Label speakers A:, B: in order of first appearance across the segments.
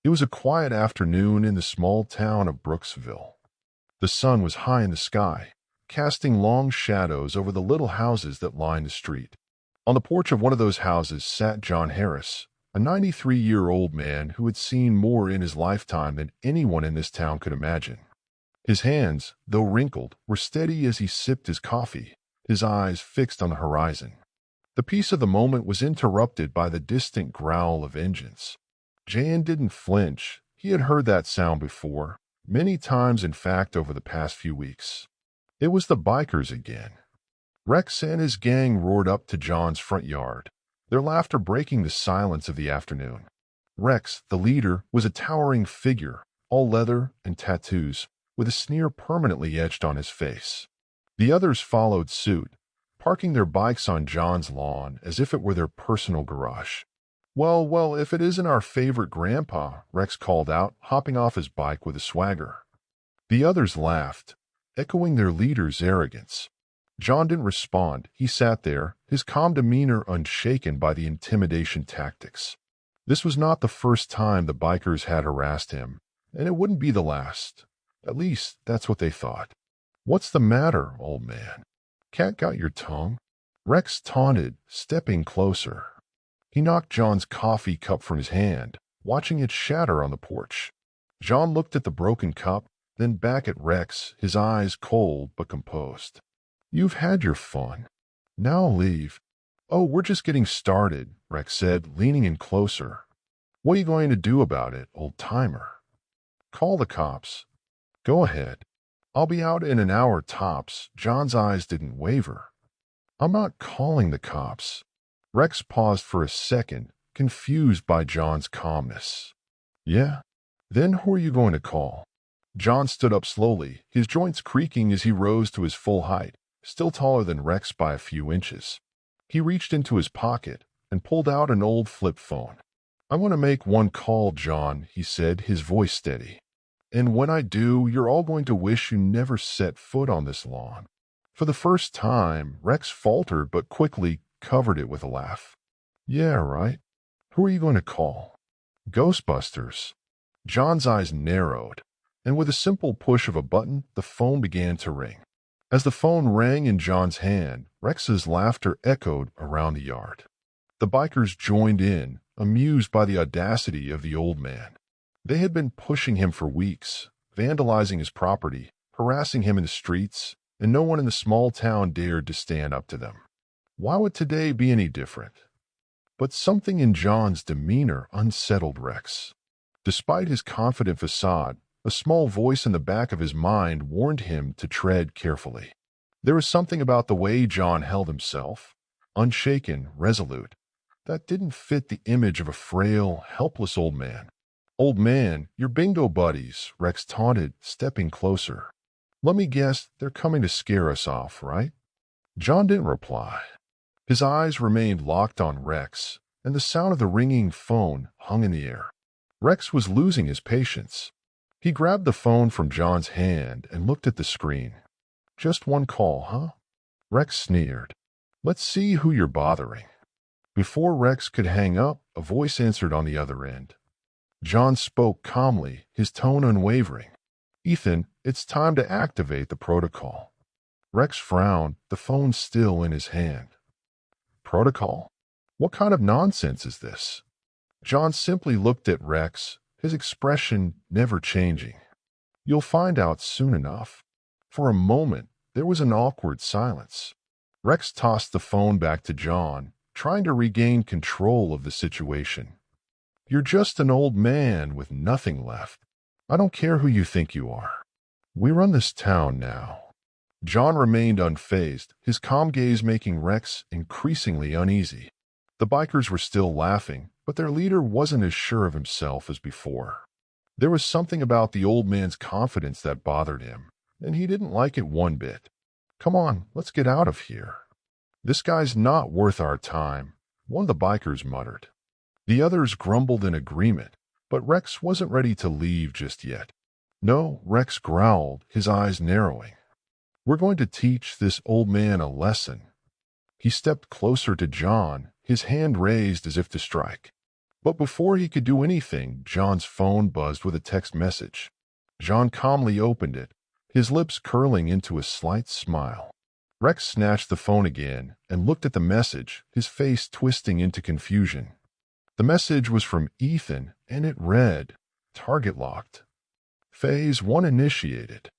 A: It was a quiet afternoon in the small town of Brooksville. The sun was high in the sky, casting long shadows over the little houses that lined the street. On the porch of one of those houses sat John Harris, a 93-year-old man who had seen more in his lifetime than anyone in this town could imagine. His hands, though wrinkled, were steady as he sipped his coffee, his eyes fixed on the horizon. The peace of the moment was interrupted by the distant growl of engines. Jan didn't flinch. He had heard that sound before, many times in fact over the past few weeks. It was the bikers again. Rex and his gang roared up to John's front yard, their laughter breaking the silence of the afternoon. Rex, the leader, was a towering figure, all leather and tattoos, with a sneer permanently etched on his face. The others followed suit, parking their bikes on John's lawn as if it were their personal garage. Well, if it isn't our favorite grandpa," Rex called out, hopping off his bike with a swagger. The others laughed, echoing their leader's arrogance. John didn't respond. He sat there, his calm demeanor unshaken by the intimidation tactics. This was not the first time the bikers had harassed him, and it wouldn't be the last. At least, that's what they thought. "What's the matter, old man? Cat got your tongue?" Rex taunted, stepping closer. He knocked John's coffee cup from his hand, watching it shatter on the porch. John looked at the broken cup, then back at Rex, his eyes cold but composed. "You've had your fun. Now leave." "Oh, we're just getting started," Rex said, leaning in closer. "What are you going to do about it, old-timer?" "Call the cops." "Go ahead. I'll be out in an hour tops." John's eyes didn't waver. "I'm not calling the cops." Rex paused for a second, confused by John's calmness. "Yeah? Then who are you going to call?" John stood up slowly, his joints creaking as he rose to his full height, still taller than Rex by a few inches. He reached into his pocket and pulled out an old flip phone. "I want to make one call, John," he said, his voice steady. "And when I do, you're all going to wish you never set foot on this lawn." For the first time, Rex faltered but quickly covered it with a laugh. "Yeah, right. Who are you going to call?" "Ghostbusters." John's eyes narrowed, and with a simple push of a button, the phone began to ring. As the phone rang in John's hand, Rex's laughter echoed around the yard. The bikers joined in, amused by the audacity of the old man. They had been pushing him for weeks, vandalizing his property, harassing him in the streets, and no one in the small town dared to stand up to them. Why would today be any different? But something in John's demeanor unsettled Rex. Despite his confident facade, a small voice in the back of his mind warned him to tread carefully. There was something about the way John held himself, unshaken, resolute, that didn't fit the image of a frail, helpless old man. "Old man, your bingo buddies," Rex taunted, stepping closer. "Let me guess, they're coming to scare us off, right?" John didn't reply. His eyes remained locked on Rex, and the sound of the ringing phone hung in the air. Rex was losing his patience. He grabbed the phone from John's hand and looked at the screen. "Just one call, huh?" Rex sneered. "Let's see who you're bothering." Before Rex could hang up, a voice answered on the other end. John spoke calmly, his tone unwavering. "Ethan, it's time to activate the protocol." Rex frowned, the phone still in his hand. "Protocol? What kind of nonsense is this?" John simply looked at Rex, his expression never changing. "You'll find out soon enough." For a moment, there was an awkward silence. Rex tossed the phone back to John, trying to regain control of the situation. "You're just an old man with nothing left. I don't care who you think you are. We run this town now." John remained unfazed, his calm gaze making Rex increasingly uneasy. The bikers were still laughing, but their leader wasn't as sure of himself as before. There was something about the old man's confidence that bothered him, and he didn't like it one bit. "Come on, let's get out of here." "This guy's not worth our time," one of the bikers muttered. The others grumbled in agreement, but Rex wasn't ready to leave just yet. "No," Rex growled, his eyes narrowing. "We're going to teach this old man a lesson." He stepped closer to John, his hand raised as if to strike. But before he could do anything, John's phone buzzed with a text message. John calmly opened it, his lips curling into a slight smile. Rex snatched the phone again and looked at the message, his face twisting into confusion. The message was from Ethan, and it read, "Target locked. Phase 1 initiated."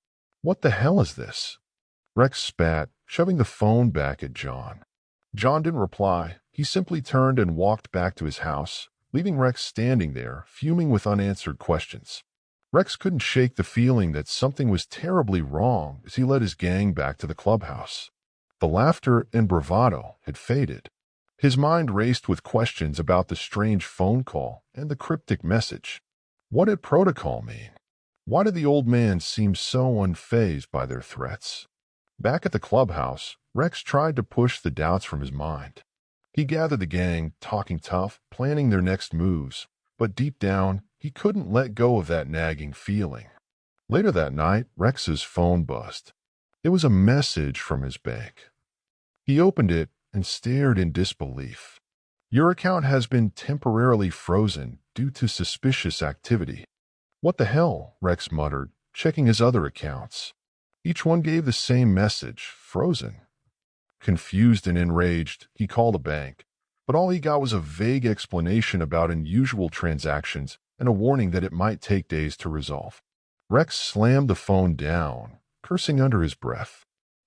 A: What the hell is this? Rex spat, shoving the phone back at John. John didn't reply. He simply turned and walked back to his house, leaving Rex standing there, fuming with unanswered questions. Rex couldn't shake the feeling that something was terribly wrong as he led his gang back to the clubhouse. The laughter and bravado had faded. His mind raced with questions about the strange phone call and the cryptic message. What did protocol mean? Why did the old man seem so unfazed by their threats? Back at the clubhouse, Rex tried to push the doubts from his mind. He gathered the gang, talking tough, planning their next moves, but deep down, he couldn't let go of that nagging feeling. Later that night, Rex's phone buzzed. It was a message from his bank. He opened it and stared in disbelief. "Your account has been temporarily frozen due to suspicious activity." "What the hell?" Rex muttered, checking his other accounts. Each one gave the same message, frozen. Confused and enraged, he called a bank, but all he got was a vague explanation about unusual transactions and a warning that it might take days to resolve. Rex slammed the phone down, cursing under his breath.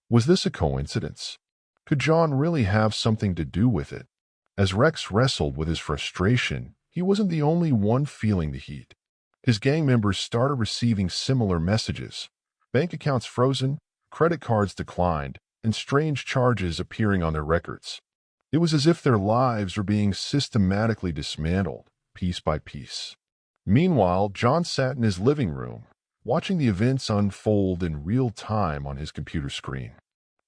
A: Was this a coincidence? Could John really have something to do with it? As Rex wrestled with his frustration, he wasn't the only one feeling the heat. His gang members started receiving similar messages. Bank accounts frozen, credit cards declined, and strange charges appearing on their records. It was as if their lives were being systematically dismantled, piece by piece. Meanwhile, John sat in his living room, watching the events unfold in real time on his computer screen.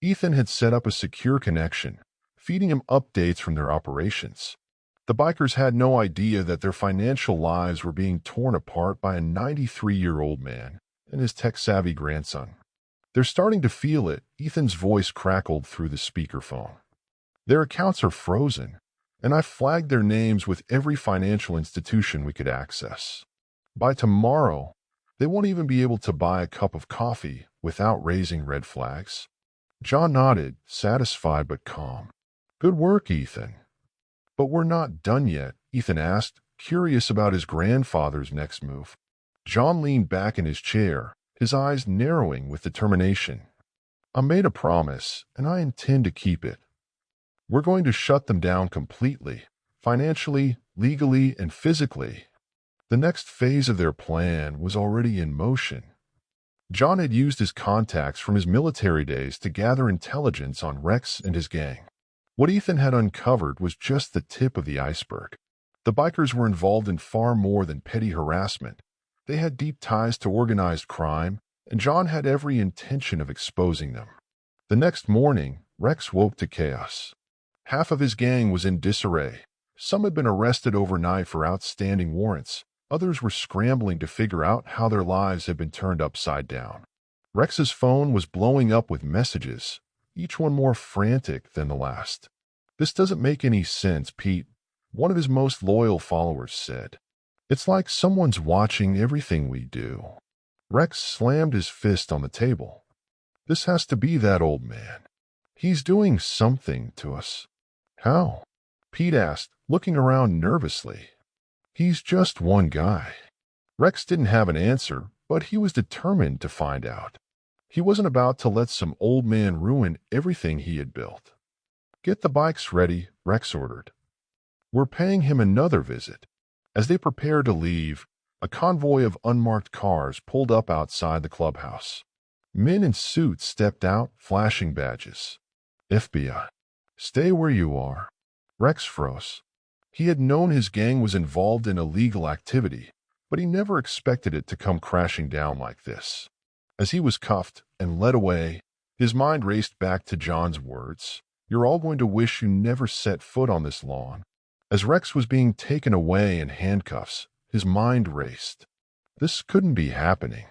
A: Ethan had set up a secure connection, feeding him updates from their operations. The bikers had no idea that their financial lives were being torn apart by a 93-year-old man and his tech-savvy grandson. "They're starting to feel it," Ethan's voice crackled through the speakerphone. "Their accounts are frozen, and I flagged their names with every financial institution we could access. By tomorrow, they won't even be able to buy a cup of coffee without raising red flags." John nodded, satisfied but calm. "Good work, Ethan." "But we're not done yet," Ethan asked, curious about his grandfather's next move. John leaned back in his chair, his eyes narrowing with determination. "I made a promise, and I intend to keep it. We're going to shut them down completely, financially, legally, and physically." The next phase of their plan was already in motion. John had used his contacts from his military days to gather intelligence on Rex and his gang. What Ethan had uncovered was just the tip of the iceberg. The bikers were involved in far more than petty harassment. They had deep ties to organized crime, and John had every intention of exposing them. The next morning, Rex woke to chaos. Half of his gang was in disarray. Some had been arrested overnight for outstanding warrants. Others were scrambling to figure out how their lives had been turned upside down. Rex's phone was blowing up with messages, each one more frantic than the last. "This doesn't make any sense, Pete," one of his most loyal followers said. "It's like someone's watching everything we do." Rex slammed his fist on the table. "This has to be that old man. He's doing something to us." "How?" Pete asked, looking around nervously. "He's just one guy." Rex didn't have an answer, but he was determined to find out. He wasn't about to let some old man ruin everything he had built. "Get the bikes ready," Rex ordered. "We're paying him another visit." As they prepared to leave, a convoy of unmarked cars pulled up outside the clubhouse. Men in suits stepped out, flashing badges. "FBI." "Stay where you are." Rex froze. He had known his gang was involved in illegal activity, but he never expected it to come crashing down like this. As he was cuffed and led away, his mind raced back to John's words, "You're all going to wish you never set foot on this lawn." As Rex was being taken away in handcuffs, his mind raced. This couldn't be happening.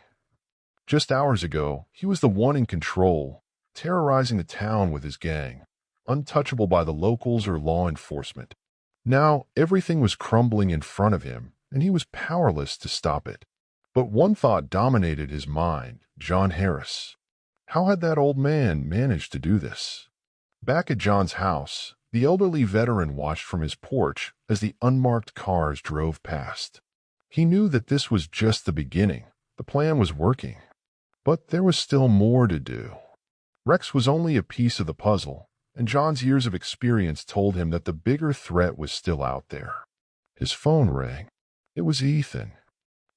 A: Just hours ago, he was the one in control, terrorizing the town with his gang, untouchable by the locals or law enforcement. Now, everything was crumbling in front of him, and he was powerless to stop it. But one thought dominated his mind: John Harris. How had that old man managed to do this? Back at John's house, the elderly veteran watched from his porch as the unmarked cars drove past. He knew that this was just the beginning. The plan was working. But there was still more to do. Rex was only a piece of the puzzle, and John's years of experience told him that the bigger threat was still out there. His phone rang. It was Ethan.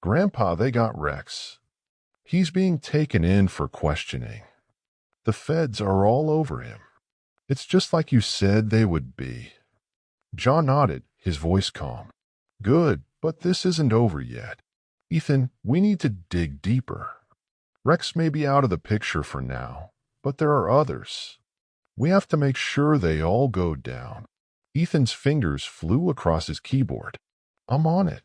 A: "Grandpa, they got Rex. He's being taken in for questioning. The feds are all over him. It's just like you said they would be." John nodded, his voice calm. "Good, but this isn't over yet. Ethan, we need to dig deeper. Rex may be out of the picture for now, but there are others. We have to make sure they all go down." Ethan's fingers flew across his keyboard. "I'm on it.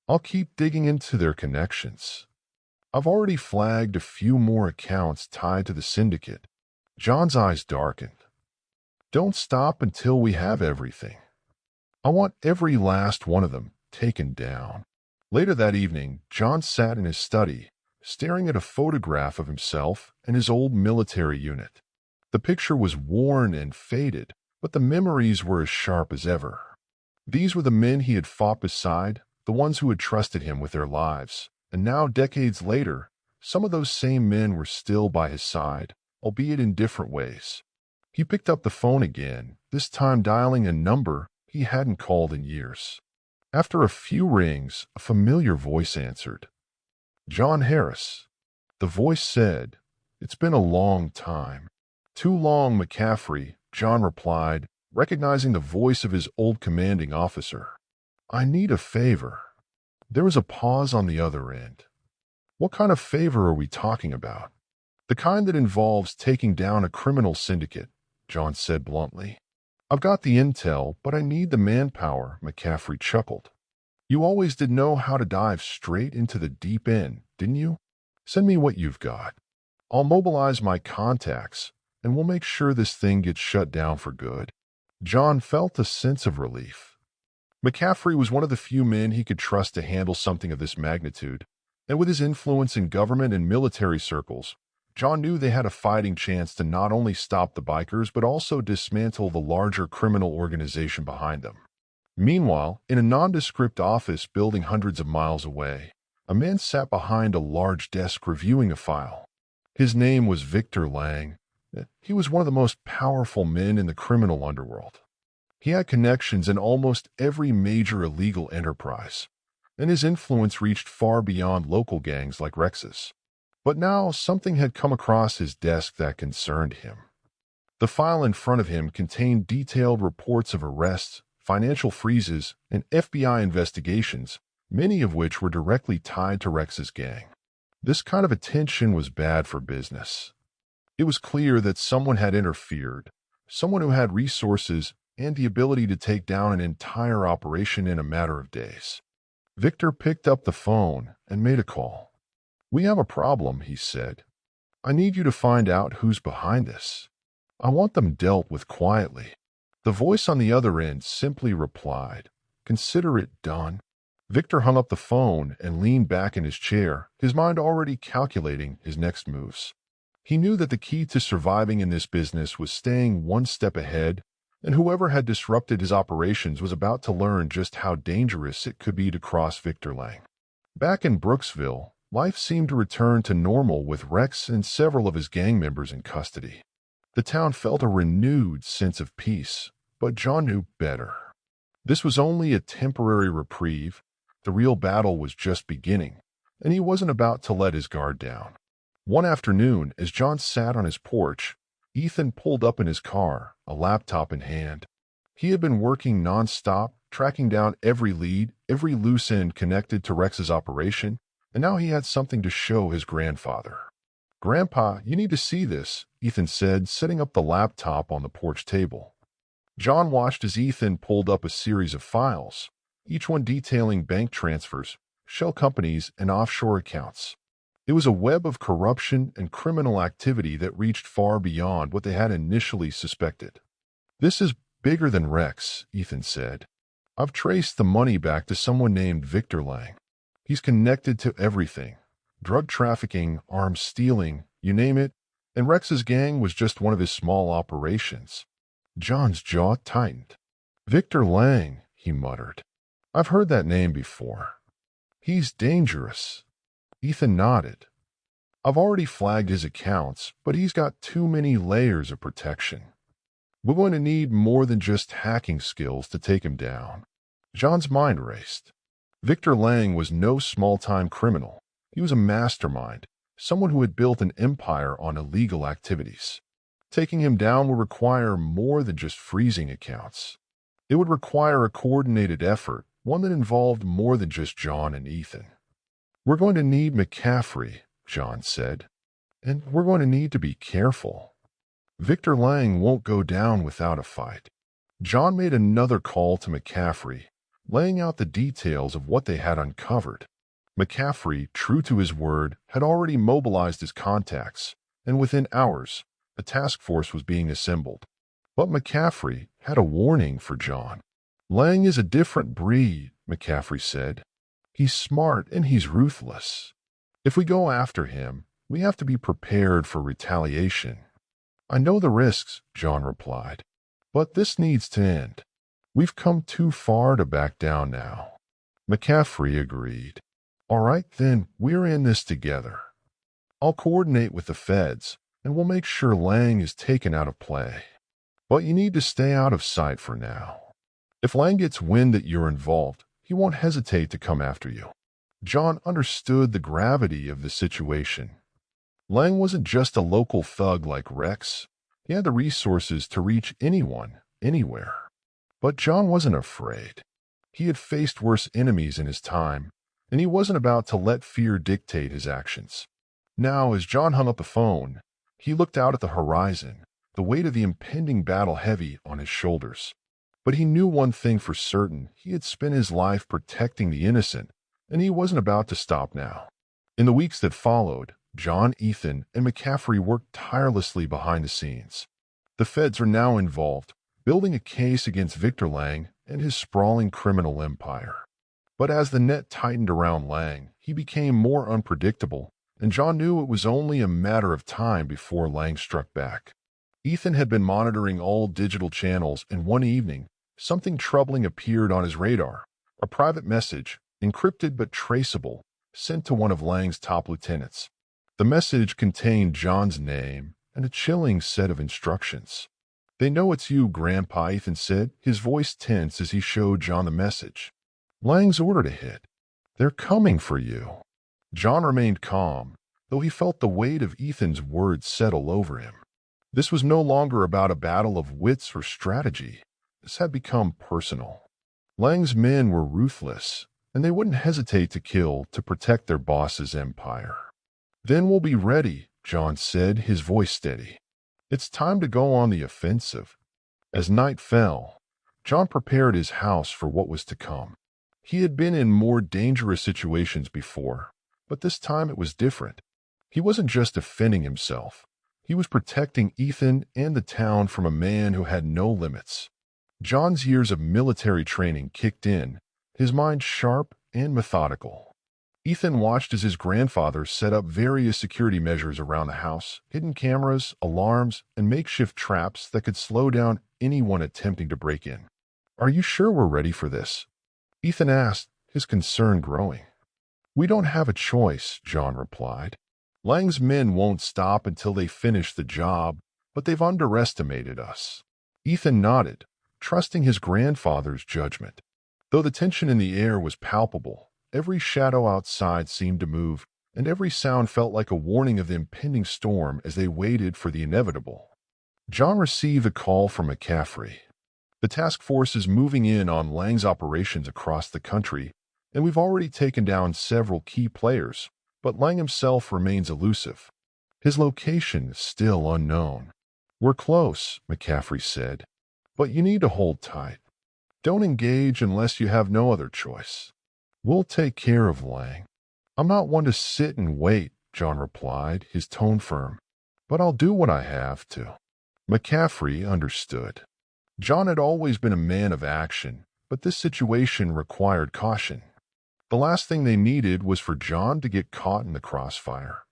A: I'll keep digging into their connections. I've already flagged a few more accounts tied to the syndicate." John's eyes darkened. "Don't stop until we have everything. I want every last one of them taken down." Later that evening, John sat in his study, staring at a photograph of himself and his old military unit. The picture was worn and faded, but the memories were as sharp as ever. These were the men he had fought beside, the ones who had trusted him with their lives. And now, decades later, some of those same men were still by his side, albeit in different ways. He picked up the phone again, this time dialing a number he hadn't called in years. After a few rings, a familiar voice answered. "John Harris." The voice said, "It's been a long time." "Too long, McCaffrey," John replied, recognizing the voice of his old commanding officer. "I need a favor." There was a pause on the other end. "What kind of favor are we talking about?" "The kind that involves taking down a criminal syndicate," John said bluntly. "I've got the intel, but I need the manpower," McCaffrey chuckled. "You always did know how to dive straight into the deep end, didn't you? Send me what you've got. I'll mobilize my contacts, and we'll make sure this thing gets shut down for good." John felt a sense of relief. McCaffrey was one of the few men he could trust to handle something of this magnitude, and with his influence in government and military circles, John knew they had a fighting chance to not only stop the bikers but also dismantle the larger criminal organization behind them. Meanwhile, in a nondescript office building hundreds of miles away, a man sat behind a large desk reviewing a file. His name was Victor Lang. He was one of the most powerful men in the criminal underworld. He had connections in almost every major illegal enterprise, and his influence reached far beyond local gangs like Rex's. But now something had come across his desk that concerned him. The file in front of him contained detailed reports of arrests, financial freezes, and FBI investigations, many of which were directly tied to Rex's gang. This kind of attention was bad for business. It was clear that someone had interfered, someone who had resources and the ability to take down an entire operation in a matter of days. Victor picked up the phone and made a call. "We have a problem," he said. "I need you to find out who's behind this. I want them dealt with quietly." The voice on the other end simply replied, "Consider it done." Victor hung up the phone and leaned back in his chair, his mind already calculating his next moves. He knew that the key to surviving in this business was staying one step ahead, and whoever had disrupted his operations was about to learn just how dangerous it could be to cross Victor Lang. Back in Brooksville, life seemed to return to normal with Rex and several of his gang members in custody. The town felt a renewed sense of peace, but John knew better. This was only a temporary reprieve. The real battle was just beginning, and he wasn't about to let his guard down. One afternoon, as John sat on his porch, Ethan pulled up in his car, a laptop in hand. He had been working nonstop, tracking down every lead, every loose end connected to Rex's operation, and now he had something to show his grandfather. "Grandpa, you need to see this," Ethan said, setting up the laptop on the porch table. John watched as Ethan pulled up a series of files, each one detailing bank transfers, shell companies, and offshore accounts. It was a web of corruption and criminal activity that reached far beyond what they had initially suspected. "This is bigger than Rex," Ethan said. I've traced the money back to someone named Victor Lang. He's connected to everything. Drug trafficking, arms stealing, you name it. And Rex's gang was just one of his small operations. John's jaw tightened. Victor Lang, he muttered. I've heard that name before. He's dangerous. Ethan nodded. I've already flagged his accounts, but he's got too many layers of protection. We're going to need more than just hacking skills to take him down. John's mind raced. Victor Lang was no small-time criminal. He was a mastermind, someone who had built an empire on illegal activities. Taking him down would require more than just freezing accounts. It would require a coordinated effort, one that involved more than just John and Ethan. We're going to need McCaffrey, John said, and we're going to need to be careful. Victor Lang won't go down without a fight. John made another call to McCaffrey, laying out the details of what they had uncovered. McCaffrey, true to his word, had already mobilized his contacts, and within hours, a task force was being assembled. But McCaffrey had a warning for John. Lang is a different breed, McCaffrey said. He's smart and he's ruthless. If we go after him, we have to be prepared for retaliation. I know the risks, John replied, but this needs to end. We've come too far to back down now. McCaffrey agreed. All right, then, we're in this together. I'll coordinate with the feds, and we'll make sure Lang is taken out of play. But you need to stay out of sight for now. If Lang gets wind that you're involved, he won't hesitate to come after you. John understood the gravity of the situation. Lang wasn't just a local thug like Rex. He had the resources to reach anyone, anywhere. But John wasn't afraid. He had faced worse enemies in his time, and he wasn't about to let fear dictate his actions. Now, as John hung up the phone, he looked out at the horizon, the weight of the impending battle heavy on his shoulders. But he knew one thing for certain: he had spent his life protecting the innocent, and he wasn't about to stop now. In the weeks that followed, John, Ethan, and McCaffrey worked tirelessly behind the scenes. The feds are now involved, building a case against Victor Lang and his sprawling criminal empire. But as the net tightened around Lang, he became more unpredictable, and John knew it was only a matter of time before Lang struck back. Ethan had been monitoring all digital channels, and one evening, something troubling appeared on his radar. A private message, encrypted but traceable, sent to one of Lang's top lieutenants. The message contained John's name and a chilling set of instructions. "They know it's you, Grandpa," Ethan said, his voice tense as he showed John the message. "Lang's order to hit. They're coming for you." John remained calm, though he felt the weight of Ethan's words settle over him. This was no longer about a battle of wits or strategy. This had become personal. Lang's men were ruthless, and they wouldn't hesitate to kill to protect their boss's empire. "Then we'll be ready," John said, his voice steady. "It's time to go on the offensive." As night fell, John prepared his house for what was to come. He had been in more dangerous situations before, but this time it was different. He wasn't just defending himself. He was protecting Ethan and the town from a man who had no limits. John's years of military training kicked in, his mind sharp and methodical. Ethan watched as his grandfather set up various security measures around the house: hidden cameras, alarms, and makeshift traps that could slow down anyone attempting to break in. "Are you sure we're ready for this?" Ethan asked, his concern growing. "We don't have a choice," John replied. "Lang's men won't stop until they finish the job, but they've underestimated us." Ethan nodded, trusting his grandfather's judgment. Though the tension in the air was palpable, every shadow outside seemed to move, and every sound felt like a warning of the impending storm as they waited for the inevitable. John received a call from McCaffrey. "The task force is moving in on Lang's operations across the country, and we've already taken down several key players, but Lang himself remains elusive. His location is still unknown." "We're close," McCaffrey said, "but you need to hold tight. Don't engage unless you have no other choice. We'll take care of Lang." "I'm not one to sit and wait," John replied, his tone firm, "but I'll do what I have to." McCaffrey understood. John had always been a man of action, but this situation required caution. The last thing they needed was for John to get caught in the crossfire.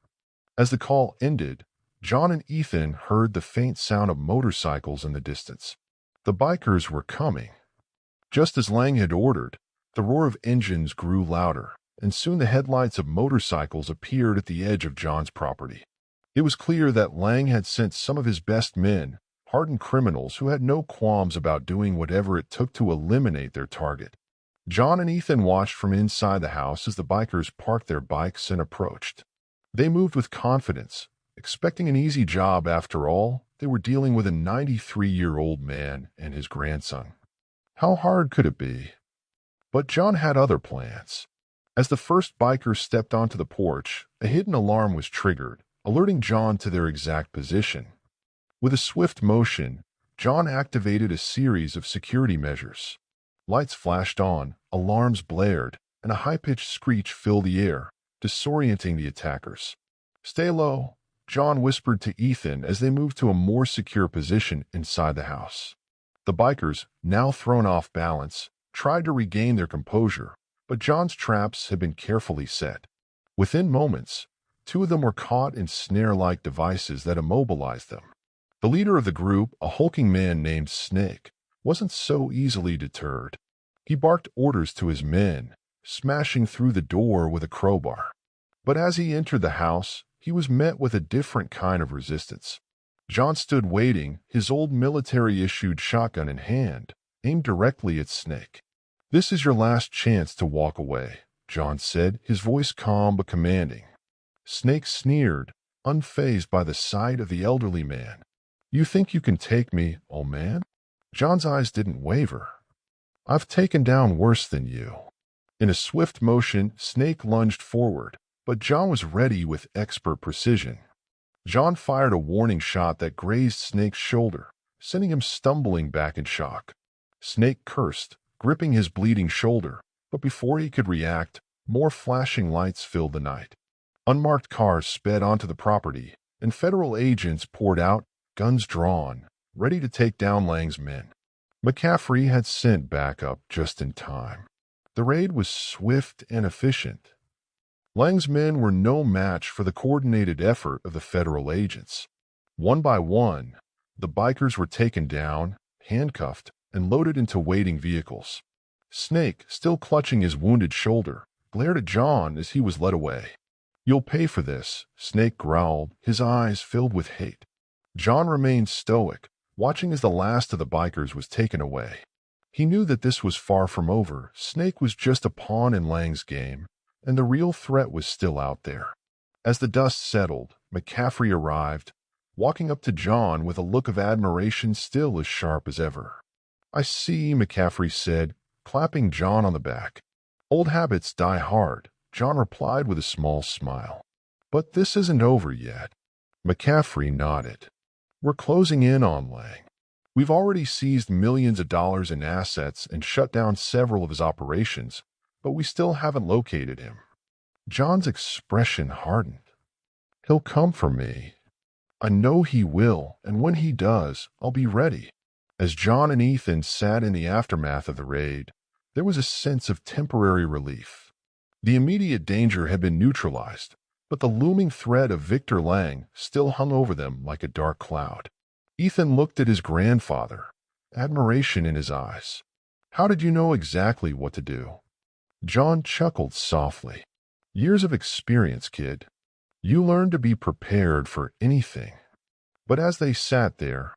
A: As the call ended, John and Ethan heard the faint sound of motorcycles in the distance. The bikers were coming. Just as Lang had ordered, the roar of engines grew louder, and soon the headlights of motorcycles appeared at the edge of John's property. It was clear that Lang had sent some of his best men, hardened criminals who had no qualms about doing whatever it took to eliminate their target. John and Ethan watched from inside the house as the bikers parked their bikes and approached. They moved with confidence, expecting an easy job. After all, they were dealing with a 93-year-old man and his grandson. How hard could it be? But John had other plans. As the first biker stepped onto the porch, a hidden alarm was triggered, alerting John to their exact position. With a swift motion, John activated a series of security measures. Lights flashed on, alarms blared, and a high-pitched screech filled the air, disorienting the attackers. "Stay low," John whispered to Ethan as they moved to a more secure position inside the house. The bikers, now thrown off balance, tried to regain their composure, but John's traps had been carefully set. Within moments, two of them were caught in snare-like devices that immobilized them. The leader of the group, a hulking man named Snake, wasn't so easily deterred. He barked orders to his men, smashing through the door with a crowbar. But as he entered the house, he was met with a different kind of resistance. John stood waiting, his old military-issued shotgun in hand, aimed directly at Snake. "This is your last chance to walk away," John said, his voice calm but commanding. Snake sneered, unfazed by the sight of the elderly man. "You think you can take me, old man?" John's eyes didn't waver. "I've taken down worse than you." In a swift motion, Snake lunged forward, but John was ready with expert precision. John fired a warning shot that grazed Snake's shoulder, sending him stumbling back in shock. Snake cursed, gripping his bleeding shoulder, but before he could react, more flashing lights filled the night. Unmarked cars sped onto the property, and federal agents poured out, guns drawn, ready to take down Lang's men. McCaffrey had sent backup just in time. The raid was swift and efficient. Lang's men were no match for the coordinated effort of the federal agents. One by one, the bikers were taken down, handcuffed, and loaded into waiting vehicles. Snake, still clutching his wounded shoulder, glared at John as he was led away. "You'll pay for this," Snake growled, his eyes filled with hate. John remained stoic, watching as the last of the bikers was taken away. He knew that this was far from over. Snake was just a pawn in Lang's game, and the real threat was still out there. As the dust settled, McCaffrey arrived, walking up to John with a look of admiration still as sharp as ever. "I see," McCaffrey said, clapping John on the back. "Old habits die hard," John replied with a small smile. "But this isn't over yet." McCaffrey nodded. "We're closing in on Lang. We've already seized millions of dollars in assets and shut down several of his operations, but we still haven't located him." John's expression hardened. "He'll come for me. I know he will, and when he does, I'll be ready." As John and Ethan sat in the aftermath of the raid, there was a sense of temporary relief. The immediate danger had been neutralized, but the looming threat of Victor Lang still hung over them like a dark cloud. Ethan looked at his grandfather, admiration in his eyes. "How did you know exactly what to do?" John chuckled softly. "Years of experience, kid. You learn to be prepared for anything." But as they sat there,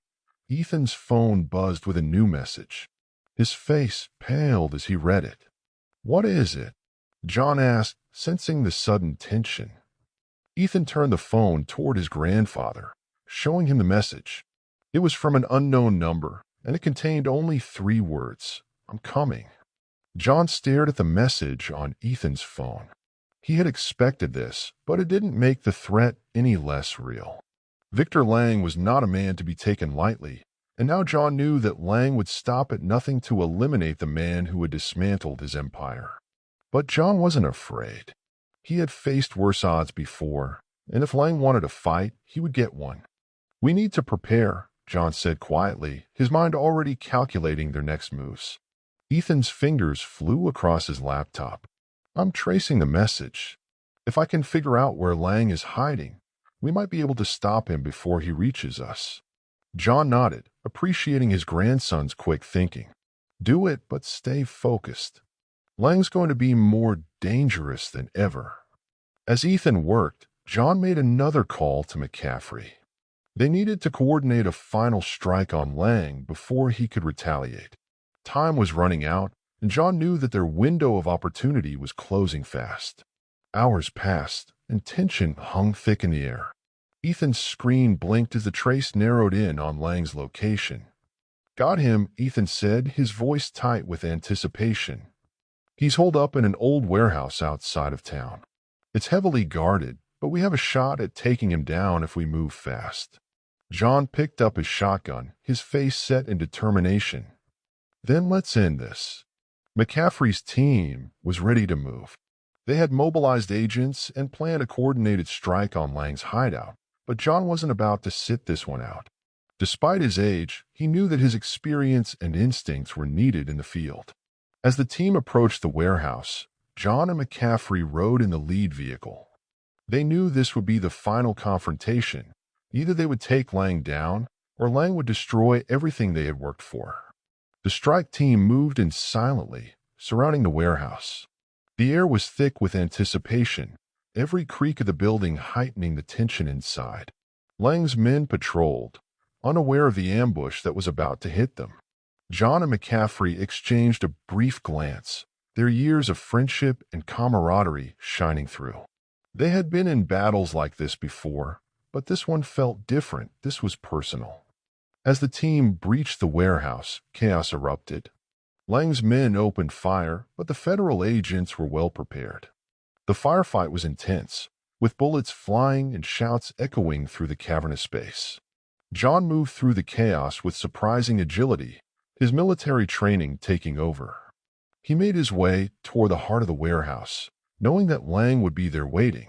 A: Ethan's phone buzzed with a new message. His face paled as he read it. "What is it?" John asked, sensing the sudden tension. Ethan turned the phone toward his grandfather, showing him the message. It was from an unknown number, and it contained only 3 words: "I'm coming." John stared at the message on Ethan's phone. He had expected this, but it didn't make the threat any less real. Victor Lang was not a man to be taken lightly, and now John knew that Lang would stop at nothing to eliminate the man who had dismantled his empire. But John wasn't afraid. He had faced worse odds before, and if Lang wanted a fight, he would get one. "We need to prepare," John said quietly, his mind already calculating their next moves. Ethan's fingers flew across his laptop. I'm tracing the message. If I can figure out where Lang is hiding, we might be able to stop him before he reaches us. John nodded, appreciating his grandson's quick thinking. Do it, but stay focused. Lang's going to be more dangerous than ever. As Ethan worked, John made another call to McCaffrey. They needed to coordinate a final strike on Lang before he could retaliate. Time was running out, and John knew that their window of opportunity was closing fast. Hours passed, and tension hung thick in the air. Ethan's screen blinked as the trace narrowed in on Lang's location. Got him, Ethan said, his voice tight with anticipation. He's holed up in an old warehouse outside of town. It's heavily guarded, but we have a shot at taking him down if we move fast. John picked up his shotgun, his face set in determination. Then let's end this. McCaffrey's team was ready to move. They had mobilized agents and planned a coordinated strike on Lang's hideout, but John wasn't about to sit this one out. Despite his age, he knew that his experience and instincts were needed in the field. As the team approached the warehouse, John and McCaffrey rode in the lead vehicle. They knew this would be the final confrontation. Either they would take Lang down, or Lang would destroy everything they had worked for. The strike team moved in silently, surrounding the warehouse. The air was thick with anticipation, every creak of the building heightening the tension inside. Lang's men patrolled, unaware of the ambush that was about to hit them. John and McCaffrey exchanged a brief glance, their years of friendship and camaraderie shining through. They had been in battles like this before, but this one felt different. This was personal. As the team breached the warehouse, chaos erupted. Lang's men opened fire, but the federal agents were well prepared. The firefight was intense, with bullets flying and shouts echoing through the cavernous space. John moved through the chaos with surprising agility, his military training taking over. He made his way toward the heart of the warehouse, knowing that Lang would be there waiting.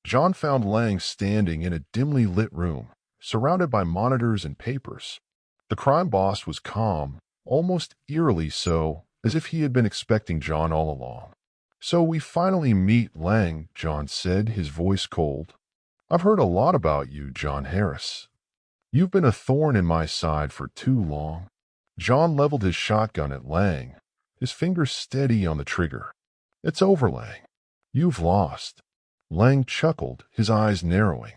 A: John found Lang standing in a dimly lit room, surrounded by monitors and papers. The crime boss was calm, almost eerily so, as if he had been expecting John all along. So we finally meet Lang, John said, his voice cold. I've heard a lot about you, John Harris. You've been a thorn in my side for too long. John leveled his shotgun at Lang, his fingers steady on the trigger. It's over, Lang. You've lost. Lang chuckled, his eyes narrowing.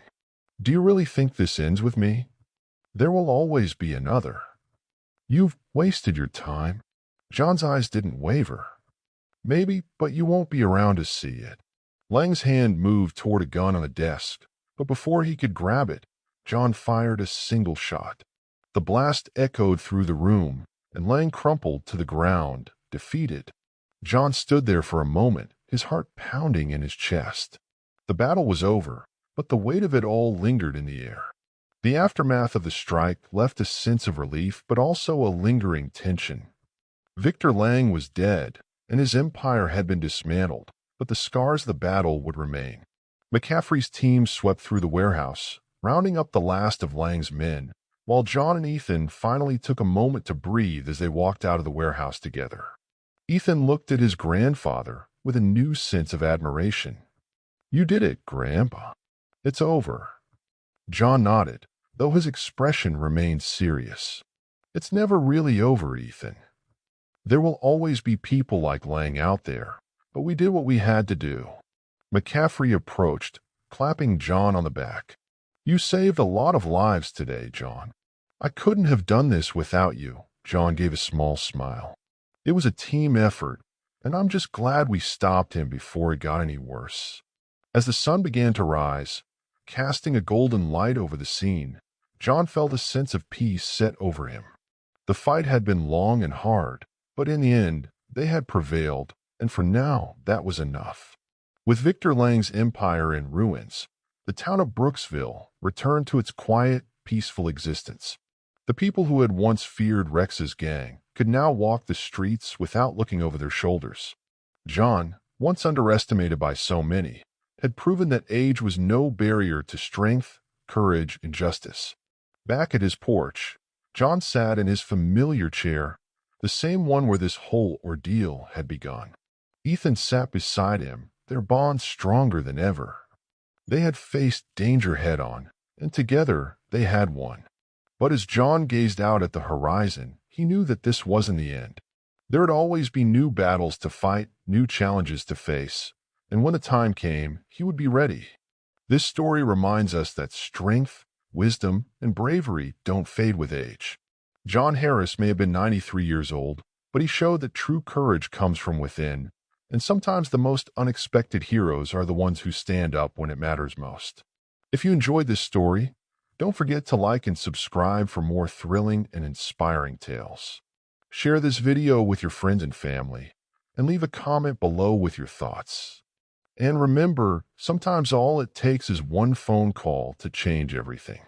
A: Do you really think this ends with me? There will always be another. You've wasted your time. John's eyes didn't waver. Maybe, but you won't be around to see it. Lang's hand moved toward a gun on the desk, but before he could grab it, John fired a single shot. The blast echoed through the room, and Lang crumpled to the ground, defeated. John stood there for a moment, his heart pounding in his chest. The battle was over, but the weight of it all lingered in the air. The aftermath of the strike left a sense of relief, but also a lingering tension. Victor Lang was dead, and his empire had been dismantled, but the scars of the battle would remain. McCaffrey's team swept through the warehouse, rounding up the last of Lang's men, while John and Ethan finally took a moment to breathe as they walked out of the warehouse together. Ethan looked at his grandfather with a new sense of admiration. You did it, Grandpa. It's over. John nodded, though his expression remained serious. It's never really over, Ethan. There will always be people like Lang out there, but we did what we had to do. McCaffrey approached, clapping John on the back. You saved a lot of lives today, John. I couldn't have done this without you. John gave a small smile. It was a team effort, and I'm just glad we stopped him before it got any worse. As the sun began to rise, casting a golden light over the scene, John felt a sense of peace set over him. The fight had been long and hard, but in the end, they had prevailed, and for now, that was enough. With Victor Lang's empire in ruins, the town of Brooksville returned to its quiet, peaceful existence. The people who had once feared Rex's gang could now walk the streets without looking over their shoulders. John, once underestimated by so many, had proven that age was no barrier to strength, courage, and justice. Back at his porch, John sat in his familiar chair, the same one where this whole ordeal had begun. Ethan sat beside him, their bond stronger than ever. They had faced danger head-on, and together they had won. But as John gazed out at the horizon, he knew that this wasn't the end. There would always be new battles to fight, new challenges to face, and when the time came, he would be ready. This story reminds us that strength, wisdom, and bravery don't fade with age. John Harris may have been 93 years old, but he showed that true courage comes from within, and sometimes the most unexpected heroes are the ones who stand up when it matters most. If you enjoyed this story, don't forget to like and subscribe for more thrilling and inspiring tales. Share this video with your friends and family, and leave a comment below with your thoughts. And remember, sometimes all it takes is one phone call to change everything.